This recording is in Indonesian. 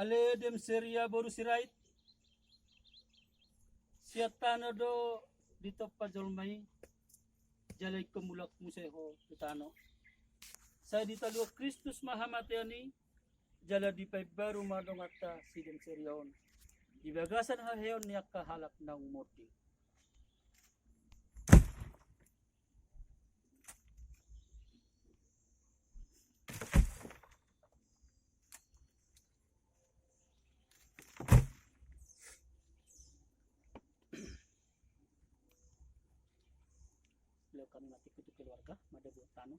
ale dem seria boru sirait siatana do dito pajolmai jalay kumulak museho tutano sa dito lo Kristus mahamatiani jala di pay baru madong atta sidem serion dibagasan haheon niya kahalap ng murti. Beliau kami mati kutu keluarga madabuat tano.